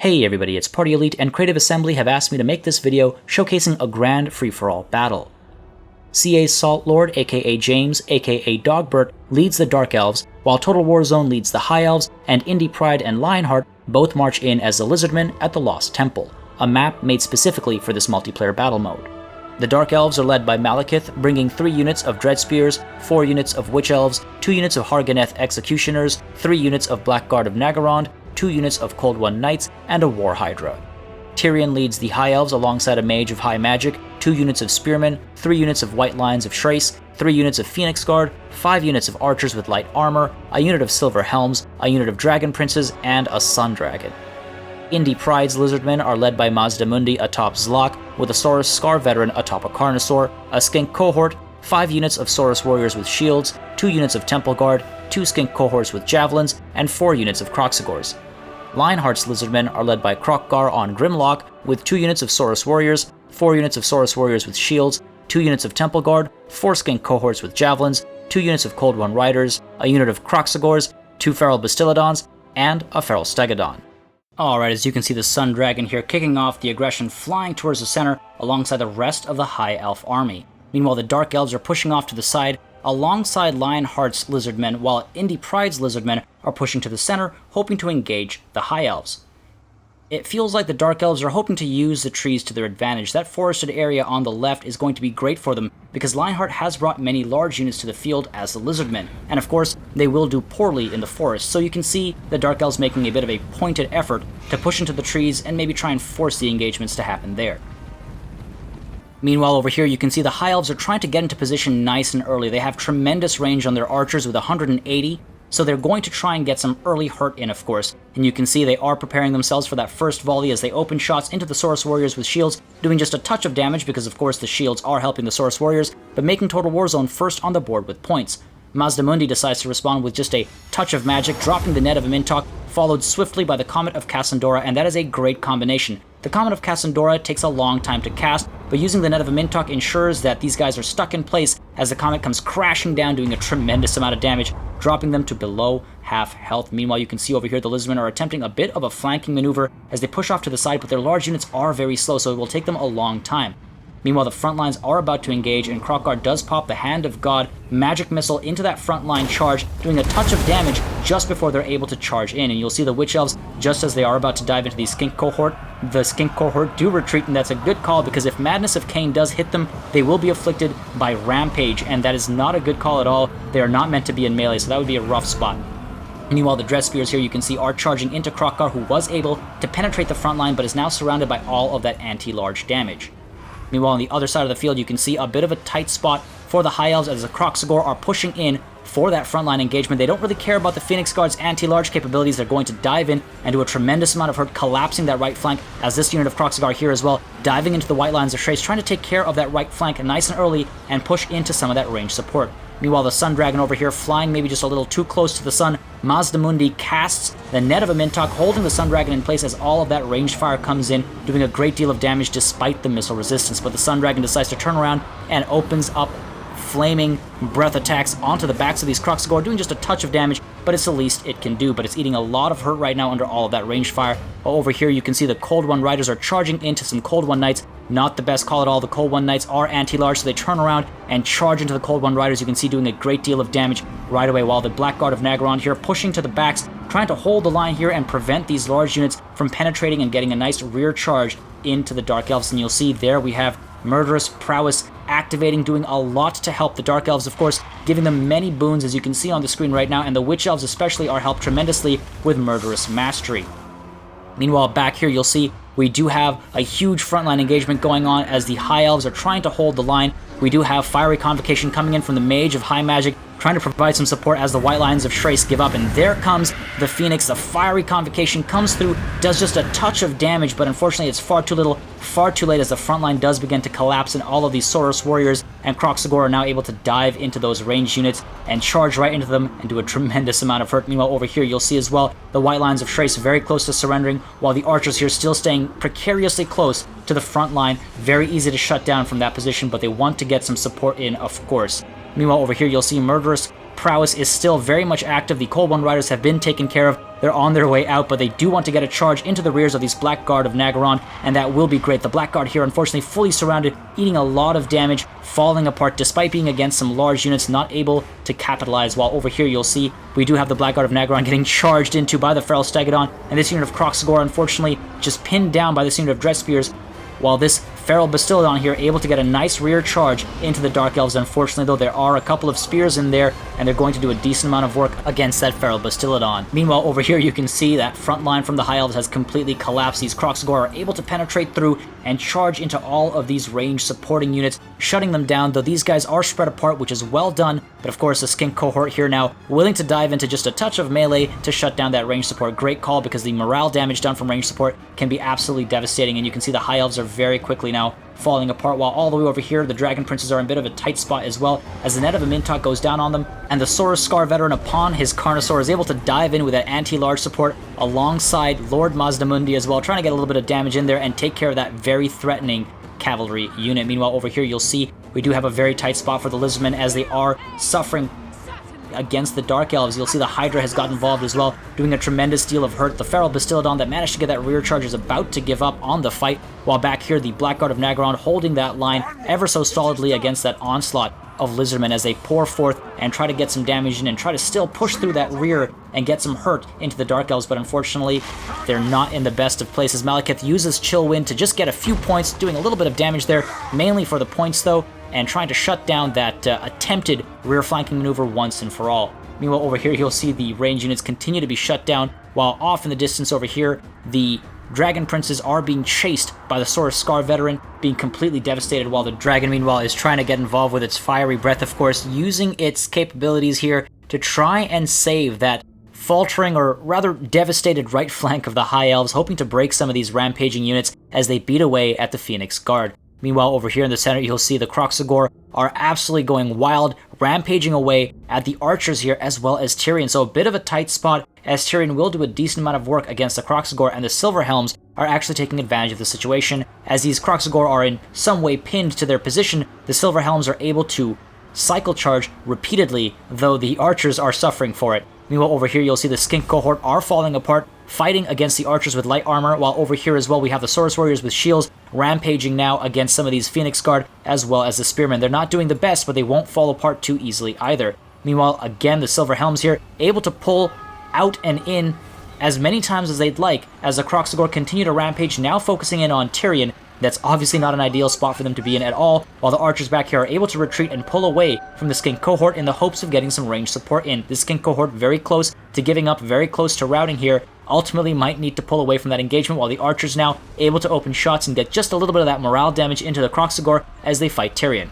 Hey everybody, it's Party Elite and Creative Assembly have asked me to make this video showcasing a grand free-for-all battle. CA's Salt Lord, aka James, aka Dogbert, leads the Dark Elves, while Total Warzone leads the High Elves, and IndyPride and Lionheart both march in as the Lizardmen at the Lost Temple, a map made specifically for this multiplayer battle mode. The Dark Elves are led by Malekith, bringing 3 units of Dread Spears, 4 units of Witch Elves, 2 units of Harganeth Executioners, 3 units of Blackguard of Naggarond, 2 units of Cold One Knights, and a War Hydra. Tyrion leads the High Elves alongside a Mage of High Magic, 2 units of Spearmen, 3 units of White Lions of Shrace, 3 units of Phoenix Guard, 5 units of Archers with Light Armor, a unit of Silver Helms, a unit of Dragon Princes, and a Sun Dragon. IndyPride's Lizardmen are led by Mazdamundi atop Zlok, with a Saurus Scar Veteran atop a Carnosaur, a Skink Cohort, 5 units of Saurus Warriors with Shields, 2 units of Temple Guard, 2 Skink Cohorts with Javelins, and 4 units of Kroxigors. Lionheart's Lizardmen are led by Krokgar on Grimlock, with 2 units of Saurus Warriors, 4 units of Saurus Warriors with Shields, 2 units of Temple Guard, 4 Skink Cohorts with Javelins, 2 units of Cold One Riders, a unit of Kroxigors, 2 Feral Bastillodons, and a Feral Stegodon. Alright, as you can see the Sun Dragon here kicking off the aggression, flying towards the center alongside the rest of the High Elf army. Meanwhile, the Dark Elves are pushing off to the side alongside Lionheart's Lizardmen, while IndyPride's Lizardmen are pushing to the center, hoping to engage the High Elves. It feels like the Dark Elves are hoping to use the trees to their advantage. That forested area on the left is going to be great for them, because Lionheart has brought many large units to the field as the Lizardmen, and of course, they will do poorly in the forest, so you can see the Dark Elves making a bit of a pointed effort to push into the trees and maybe try and force the engagements to happen there. Meanwhile, over here, you can see the High Elves are trying to get into position nice and early. They have tremendous range on their archers with 180, so they're going to try and get some early hurt in, of course. And you can see they are preparing themselves for that first volley as they open shots into the Saurus Warriors with shields, doing just a touch of damage because, of course, the shields are helping the Saurus Warriors, but making Total Warzone first on the board with points. Mazdamundi decides to respond with just a touch of magic, dropping the Net of Mintok, followed swiftly by the Comet of Cassandora, and that is a great combination. The Comet of Cassandora takes a long time to cast, but using the Net of Mintok ensures that these guys are stuck in place as the Comet comes crashing down, doing a tremendous amount of damage, dropping them to below half health. Meanwhile, you can see over here the Lizardmen are attempting a bit of a flanking maneuver as they push off to the side, but their large units are very slow, so it will take them a long time. Meanwhile, the front lines are about to engage, and Krokgar does pop the Hand of God magic missile into that front line charge, doing a touch of damage just before they're able to charge in. And you'll see the Witch Elves, just as they are about to dive into the Skink Cohort do retreat, and that's a good call, because if Madness of Cain does hit them, they will be afflicted by Rampage, and that is not a good call at all. They are not meant to be in melee, so that would be a rough spot. Meanwhile, the Dread Spears here, you can see, are charging into Krokgar, who was able to penetrate the front line, but is now surrounded by all of that anti-large damage. Meanwhile, on the other side of the field, you can see a bit of a tight spot for the High Elves as the Kroxigor are pushing in for that frontline engagement. They don't really care about the Phoenix Guard's anti-large capabilities. They're going to dive in and do a tremendous amount of hurt, collapsing that right flank, as this unit of Kroxigor here as well, diving into the White Lions of Shrace, trying to take care of that right flank nice and early and push into some of that range support. Meanwhile, the Sun Dragon over here, flying maybe just a little too close to the sun, Mazdamundi casts the Net of Mintok, holding the Sun Dragon in place as all of that ranged fire comes in, doing a great deal of damage despite the missile resistance. But the Sun Dragon decides to turn around and opens up flaming breath attacks onto the backs of these Kroxigor, doing just a touch of damage, but it's the least it can do. But it's eating a lot of hurt right now under all of that ranged fire. Over here, you can see the Cold One Riders are charging into some Cold One Knights. Not the best call at all. The Cold One Knights are anti-large, so they turn around and charge into the Cold One Riders. You can see doing a great deal of damage right away, while the Blackguard of Naggarond here pushing to the backs, trying to hold the line here and prevent these large units from penetrating and getting a nice rear charge into the Dark Elves. And you'll see there we have Murderous Prowess activating, doing a lot to help the Dark Elves, of course, giving them many boons, as you can see on the screen right now, and the Witch Elves especially are helped tremendously with Murderous Mastery. Meanwhile, back here, you'll see we do have a huge frontline engagement going on as the High Elves are trying to hold the line. We do have Fiery Convocation coming in from the Mage of High Magic, trying to provide some support as the White Lions of Shrace give up, and there comes the Phoenix. The Fiery Convocation comes through, does just a touch of damage, but unfortunately it's far too little, far too late, as the front line does begin to collapse, and all of these Saurus Warriors and Kroxigor are now able to dive into those ranged units and charge right into them and do a tremendous amount of hurt. Meanwhile, over here you'll see as well the White Lions of Shrace very close to surrendering, while the Archers here still staying precariously close to the front line. Very easy to shut down from that position, but they want to get some support in, of course. Meanwhile, over here you'll see Murderous Prowess is still very much active. The Cold One Riders have been taken care of, They're on their way out, but they do want to get a charge into the rears of these Black Guard of Nagaron, and that will be great. The Black Guard here, unfortunately, fully surrounded, eating a lot of damage, falling apart, despite being against some large units, not able to capitalize. While over here, you'll see we do have the Black Guard of Nagaron getting charged into by the Feral Stegodon, and this unit of Kroxigor, unfortunately, just pinned down by this unit of Dread Spears, while this Feral Bastillodon here able to get a nice rear charge into the Dark Elves. Unfortunately, though, there are a couple of spears in there, and they're going to do a decent amount of work against that Feral Bastillodon. Meanwhile, over here, you can see that front line from the High Elves has completely collapsed. These Kroxigor are able to penetrate through and charge into all of these ranged supporting units, shutting them down, though these guys are spread apart, which is well done. But of course, the Skink cohort here now willing to dive into just a touch of melee to shut down that ranged support. Great call, because the morale damage done from ranged support can be absolutely devastating, and you can see the High Elves are very quickly now falling apart, while all the way over here, the Dragon Princes are in a bit of a tight spot as well, as the net of a Mintok goes down on them, and the Saurus Scar Veteran, upon his Carnosaur, is able to dive in with that anti-large support alongside Lord Mazdamundi as well, trying to get a little bit of damage in there and take care of that very threatening cavalry unit. Meanwhile, over here, you'll see we do have a very tight spot for the Lizardmen, as they are suffering against the Dark Elves. You'll see the Hydra has got involved as well, doing a tremendous deal of hurt. The Feral Bastillodon that managed to get that rear charge is about to give up on the fight, while back here the Black Guard of Nagaron holding that line ever so solidly against that onslaught of Lizardmen as they pour forth and try to get some damage in and try to still push through that rear and get some hurt into the Dark Elves, but unfortunately they're not in the best of places. Malekith uses Chill Wind to just get a few points, doing a little bit of damage there, mainly for the points though, and trying to shut down that attempted rear flanking maneuver once and for all. Meanwhile, over here, you'll see the range units continue to be shut down, while off in the distance over here, the Dragon Princes are being chased by the Saurus Scar Veteran, being completely devastated, while the Dragon, meanwhile, is trying to get involved with its Fiery Breath, of course, using its capabilities here to try and save that faltering, or rather devastated, right flank of the High Elves, hoping to break some of these rampaging units as they beat away at the Phoenix Guard. Meanwhile, over here in the center, you'll see the Kroxigor are absolutely going wild, rampaging away at the archers here, as well as Tyrion. So a bit of a tight spot, as Tyrion will do a decent amount of work against the Kroxigor, and the Silverhelms are actually taking advantage of the situation. As these Kroxigor are in some way pinned to their position, the Silverhelms are able to cycle charge repeatedly, though the archers are suffering for it. Meanwhile, over here, you'll see the Skink cohort are falling apart, fighting against the archers with light armor, while over here as well, we have the Saurus Warriors with shields rampaging now against some of these Phoenix Guard, as well as the Spearmen. They're not doing the best, but they won't fall apart too easily either. Meanwhile, again, the Silver Helms here, able to pull out and in as many times as they'd like, as the Kroxigor continue to rampage, now focusing in on Tyrion. That's obviously not an ideal spot for them to be in at all, while the archers back here are able to retreat and pull away from the Skink cohort in the hopes of getting some ranged support in. The Skink cohort very close to giving up, very close to routing here, ultimately might need to pull away from that engagement, while the archers now able to open shots and get just a little bit of that morale damage into the Kroxigor as they fight Tyrion.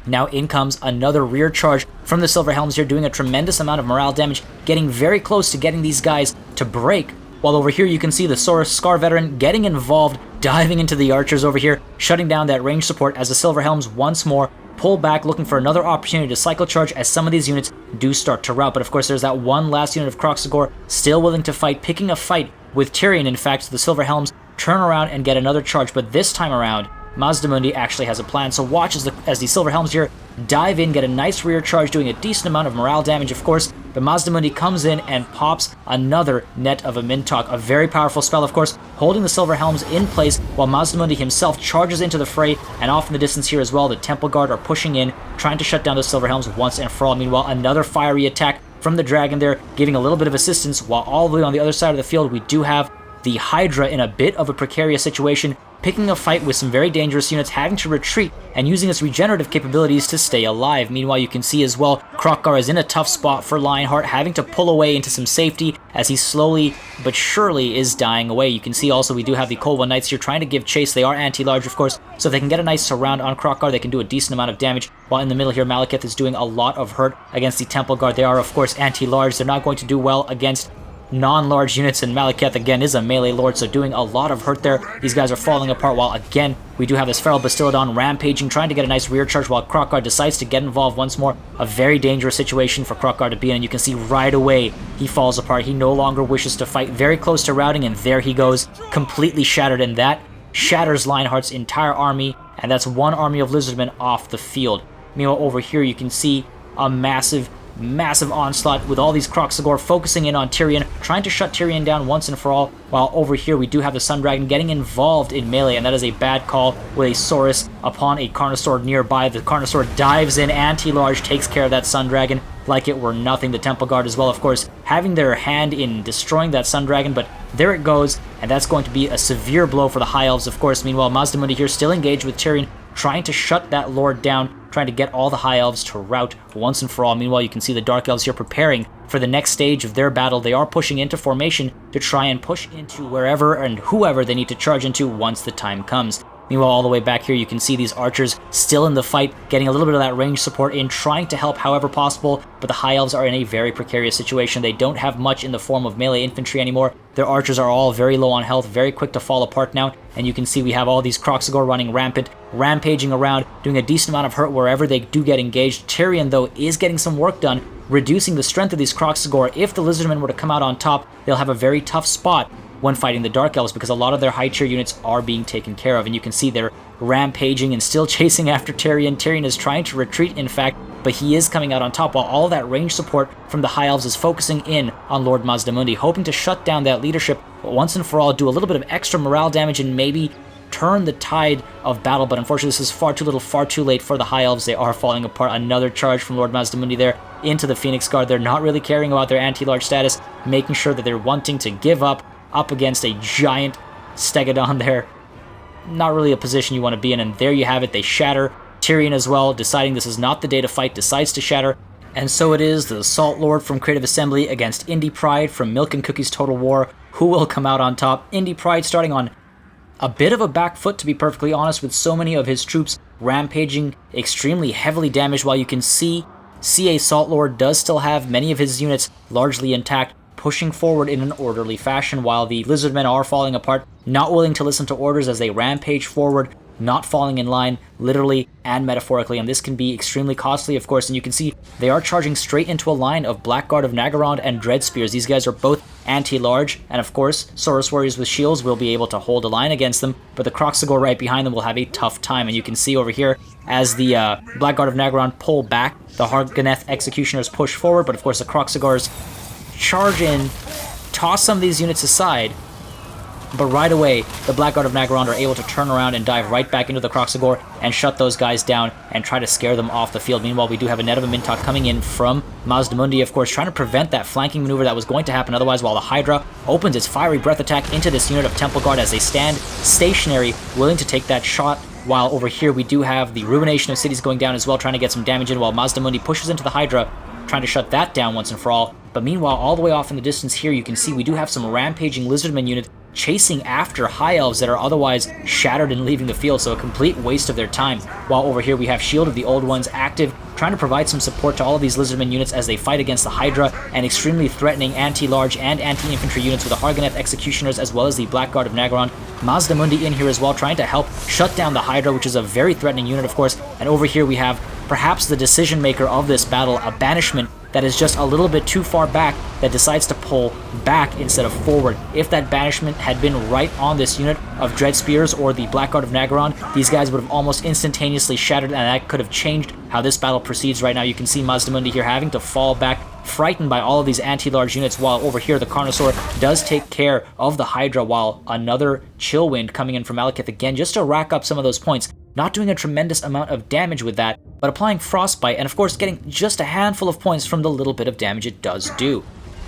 Now in comes another rear charge from the Silverhelms here, doing a tremendous amount of morale damage, getting very close to getting these guys to break, while over here you can see the Saurus Scar Veteran getting involved, diving into the archers over here, shutting down that range support as the Silverhelms once more pull back, looking for another opportunity to cycle charge as some of these units do start to rout. But of course, there's that one last unit of Kroxigor still willing to fight, picking a fight with Tyrion. In fact, the Silverhelms turn around and get another charge, but this time around, Mazdamundi actually has a plan. So watch as the Silverhelms here dive in, get a nice rear charge, doing a decent amount of morale damage, of course, but Mazdamundi comes in and pops another net of a Mintok, a very powerful spell, of course, holding the Silverhelms in place, while Mazdamundi himself charges into the fray, and off in the distance here as well, the Temple Guard are pushing in, trying to shut down the Silverhelms once and for all. Meanwhile, another fiery attack from the Dragon there, giving a little bit of assistance, while all the way on the other side of the field, we do have the Hydra in a bit of a precarious situation, picking a fight with some very dangerous units, having to retreat and using its regenerative capabilities to stay alive. Meanwhile, you can see as well, Kroq-Gar is in a tough spot for Lionheart, having to pull away into some safety as he slowly but surely is dying away. You can see also we do have the Cold One Knights here trying to give chase. They are anti-large, of course, so if they can get a nice surround on Kroq-Gar, they can do a decent amount of damage, while in the middle here, Malekith is doing a lot of hurt against the Temple Guard. They are, of course, anti-large. They're not going to do well against non-large units, and Malekith again is a melee lord, so doing a lot of hurt there. These guys are falling apart, while again we do have this Feral Bastillodon rampaging, trying to get a nice rear charge, while Kroq-Gar decides to get involved once more. A very dangerous situation for Kroq-Gar to be in, and you can see right away he falls apart. He no longer wishes to fight, very close to routing, and there he goes, completely shattered, and that shatters Lionheart's entire army, and that's one army of Lizardmen off the field. Meanwhile, over here you can see a massive massive onslaught with all these Kroxigor focusing in on Tyrion, trying to shut Tyrion down once and for all, while over here we do have the Sun Dragon getting involved in melee, and that is a bad call with a Saurus upon a Carnosaur nearby. The Carnosaur dives in, Anti-Large takes care of that Sun Dragon like it were nothing. The Temple Guard as well, of course, having their hand in destroying that Sun Dragon, but there it goes, and that's going to be a severe blow for the High Elves, of course. Meanwhile, Mazdamundi here still engaged with Tyrion, trying to shut that Lord down, trying to get all the High Elves to rout once and for all. Meanwhile, you can see the Dark Elves here preparing for the next stage of their battle. They are pushing into formation to try and push into wherever and whoever they need to charge into once the time comes. Meanwhile, all the way back here, you can see these archers still in the fight, getting a little bit of that range support in, trying to help however possible, but the High Elves are in a very precarious situation. They don't have much in the form of melee infantry anymore. Their archers are all very low on health, very quick to fall apart now, and you can see we have all these Kroxigor running rampant, rampaging around, doing a decent amount of hurt wherever they do get engaged. Tyrion, though, is getting some work done, reducing the strength of these Kroxigor. If the Lizardmen were to come out on top, they'll have a very tough spot when fighting the Dark Elves, because a lot of their high tier units are being taken care of, and you can see they're rampaging and still chasing after Tyrion. Tyrion is trying to retreat, in fact, but he is coming out on top, while all that range support from the High Elves is focusing in on Lord Mazdamundi, hoping to shut down that leadership, but once and for all do a little bit of extra morale damage and maybe turn the tide of battle. But unfortunately, this is far too little, far too late for the High Elves. They are falling apart. Another charge from Lord Mazdamundi there into the Phoenix Guard. They're not really caring about their anti-large status, making sure that they're wanting to give up against a giant Stegodon there. Not really a position you want to be in, and there you have it. They shatter. Tyrion as well, deciding this is not the day to fight, decides to shatter. And so it is the Salt Lord from Creative Assembly against IndyPride from Milk and Cookies Total War. Who will come out on top? IndyPride starting on a bit of a back foot, to be perfectly honest, with so many of his troops rampaging, extremely heavily damaged, while you can see CA Salt Lord does still have many of his units largely intact, pushing forward in an orderly fashion, while the Lizardmen are falling apart, not willing to listen to orders as they rampage forward, not falling in line, literally and metaphorically, and this can be extremely costly, of course. And you can see they are charging straight into a line of Blackguard of Nagarond and Dread Spears. These guys are both anti-large, and of course, Saurus Warriors with shields will be able to hold a line against them, but the Kroxigor right behind them will have a tough time. And you can see over here, as the Blackguard of Nagarond pull back, the Harganeth Executioners push forward, but of course the Kroxigors charge in, toss some of these units aside, but right away, the Blackguard of Nagarond are able to turn around and dive right back into the Kroxigor and shut those guys down and try to scare them off the field. Meanwhile, we do have a Net of a Mintok coming in from Mazdamundi, of course, trying to prevent that flanking maneuver that was going to happen otherwise, while the Hydra opens its Fiery Breath attack into this unit of Temple Guard as they stand stationary, willing to take that shot. While over here, we do have the Ruination of Cities going down as well, trying to get some damage in, while Mazdamundi pushes into the Hydra, trying to shut that down once and for all. But meanwhile, all the way off in the distance here, you can see we do have some rampaging Lizardmen units chasing after High Elves that are otherwise shattered and leaving the field, so a complete waste of their time. While over here we have Shield of the Old Ones active, trying to provide some support to all of these Lizardmen units as they fight against the Hydra and extremely threatening anti-large and anti-infantry units with the Harganeth Executioners as well as the Blackguard of Nagarond. Mazdamundi in here as well, trying to help shut down the Hydra, which is a very threatening unit, of course. And over here we have perhaps the decision maker of this battle, a Banishment that is just a little bit too far back, that decides to pull back instead of forward. If that Banishment had been right on this unit of Dread Spears or the Blackguard of Nagarond, these guys would have almost instantaneously shattered, and that could have changed how this battle proceeds. Right now you can see Mazdamundi here having to fall back, frightened by all of these anti-large units, while over here the Carnosaur does take care of the Hydra, while another Chill Wind coming in from Malekith again just to rack up some of those points. Not doing a tremendous amount of damage with that, but applying Frostbite, and of course getting just a handful of points from the little bit of damage it does do.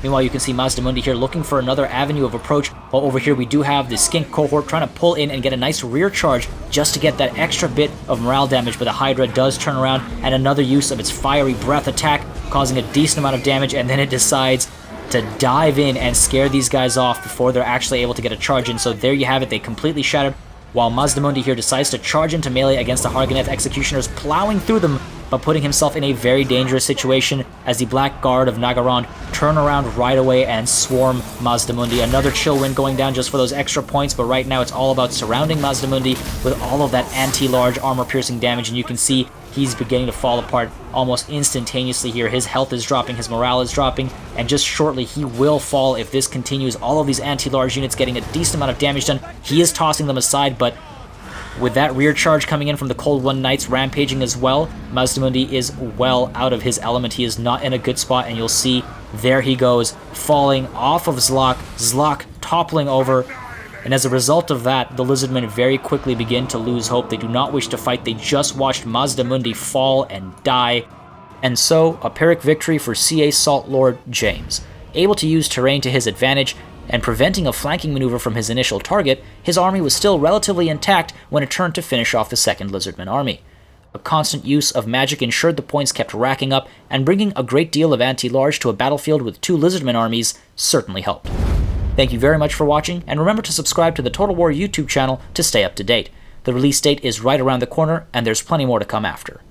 Meanwhile, you can see Mazdamundi here looking for another avenue of approach, while over here we do have the Skink cohort trying to pull in and get a nice rear charge just to get that extra bit of morale damage, but the Hydra does turn around and another use of its Fiery Breath attack, causing a decent amount of damage, and then it decides to dive in and scare these guys off before they're actually able to get a charge in. So there you have it, they completely shattered, while Mazdamundi here decides to charge into melee against the Harganeth Executioners, plowing through them, but putting himself in a very dangerous situation as the Blackguard of Nagarond turn around right away and swarm Mazdamundi. Another Chill Wind going down just for those extra points, but right now it's all about surrounding Mazdamundi with all of that anti-large armor-piercing damage, and you can see he's beginning to fall apart almost instantaneously here. His health is dropping, his morale is dropping, and just shortly he will fall if this continues. All of these anti-large units getting a decent amount of damage done. He is tossing them aside, but With that rear charge coming in from the Cold One Knights rampaging as well, Mazdamundi is well out of his element. He is not in a good spot, and you'll see there he goes, falling off of Zlok, Zlok toppling over, and as a result of that, the Lizardmen very quickly begin to lose hope. They do not wish to fight. They just watched Mazdamundi fall and die. And so, a Pyrrhic victory for CA Salt Lord James. Able to use terrain to his advantage, and preventing a flanking maneuver from his initial target, his army was still relatively intact when it turned to finish off the second Lizardman army. A constant use of magic ensured the points kept racking up, and bringing a great deal of anti-large to a battlefield with 2 Lizardman armies certainly helped. Thank you very much for watching, and remember to subscribe to the Total War YouTube channel to stay up to date. The release date is right around the corner, and there's plenty more to come after.